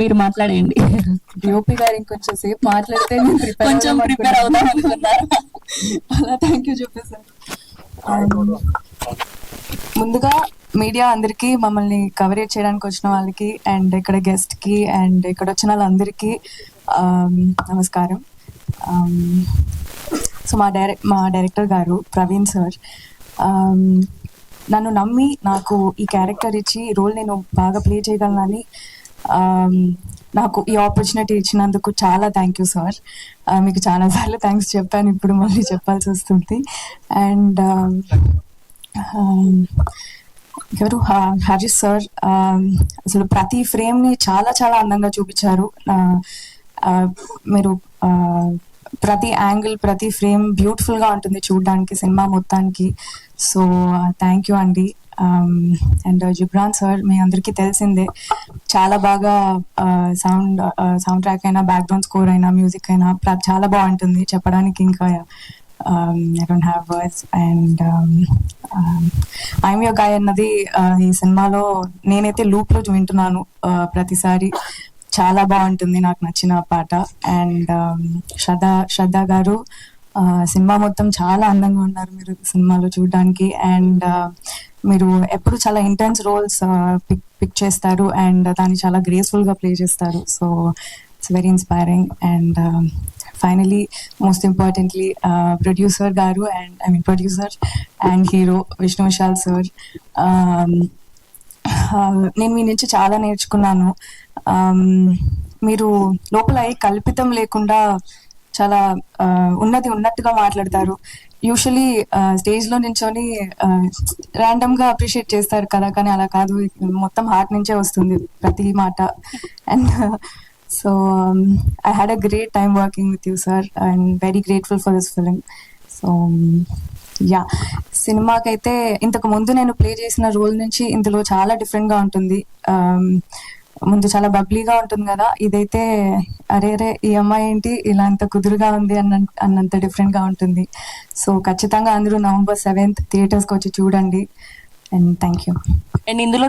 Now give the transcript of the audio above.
మీరు మాట్లాడేయండి. డిఓపి గారు ఇంకొంచెం సేపు మాట్లాడితే నేను కొంచెం ప్రిపేర్ అవుదాం అనుకున్నారు. అలా థ్యాంక్ యూ చెప్పేసారు. ముందుగా మీడియా అందరికీ, మమ్మల్ని కవరేజ్ చేయడానికి వచ్చిన వాళ్ళకి, అండ్ ఇక్కడ గెస్ట్ కి, అండ్ ఇక్కడ వచ్చిన వాళ్ళందరికీ నమస్కారం. సో మా డైరెక్టర్ గారు ప్రవీణ్ సార్ నన్ను నమ్మి నాకు ఈ క్యారెక్టర్ ఇచ్చి ఈ రోల్ నేను బాగా ప్లే చేయగలనని నాకు ఈ ఆపర్చునిటీ ఇచ్చినందుకు చాలా థ్యాంక్ యూ సార్. మీకు చాలాసార్లు థ్యాంక్స్ చెప్పాను, ఇప్పుడు మళ్ళీ చెప్పాల్సి వస్తుంది. అండ్ ఎవరు హరీష్ సార్ అసలు ప్రతి ఫ్రేమ్ని చాలా చాలా అందంగా చూపించారు. మీరు ప్రతి యాంగిల్, ప్రతి ఫ్రేమ్ బ్యూటిఫుల్గా ఉంటుంది చూడడానికి సినిమా మొత్తానికి. సో థ్యాంక్ యూ అండి. అండ్ జిబ్రాన్ సార్ మీ అందరికీ తెలిసిందే, చాలా బాగా సౌండ్ ట్రాక్ అయినా, బ్యాక్గ్రౌండ్ స్కోర్ అయినా, మ్యూజిక్ అయినా చాలా బాగుంటుంది. చెప్పడానికి ఇంకా I don't have words. And I'm your guy అన్నది ఈ సినిమాలో నేనైతే లూప్లో వింటున్నాను ప్రతిసారి. చాలా బాగుంటుంది, నాకు నచ్చిన పాట. అండ్ శ్రద్ధ గారు సినిమా మొత్తం చాలా అందంగా ఉన్నారు మీరు సినిమాలో చూడడానికి. అండ్ మీరు ఎప్పుడు చాలా ఇంటెన్స్ రోల్స్ పిక్ చేస్తారు అండ్ దాన్ని చాలా గ్రేస్ఫుల్గా ప్లే చేస్తారు. So it's very inspiring. And finally most importantly producer గారు and producer and hero Vishnu Vishal sir, నేను మీ నుంచి చాలా నేర్చుకున్నాను. మీరు లోపల కల్పితం లేకుండా చాలా ఉన్నది ఉన్నట్టుగా మాట్లాడతారు. యూజువలీ స్టేజ్లో నించొని ర్యాండమ్గా అప్రిషియేట్ చేస్తారు కదా, కానీ అలా కాదు, మొత్తం హార్ట్ నుంచే వస్తుంది ప్రతి మాట. And so I had a great time working with you sir and very grateful for this film. So yeah, సినిమాకైతే ఇంతకు ముందు నేను ప్లే చేసిన రోల్ నుంచి ఇందులో చాలా డిఫరెంట్గా ఉంటుంది. ముందు చాలా బబ్లీగా ఉంటుంది కదా, ఇదైతే అరే ఈ అమ్మాయి ఏంటి ఇలా అంత కుదురుగా ఉంది అన్నంత డిఫరెంట్గా ఉంటుంది. సో ఖచ్చితంగా అందరూ November 7th థియేటర్స్కి వచ్చి చూడండి. And thank you. అండ్ ఇందులో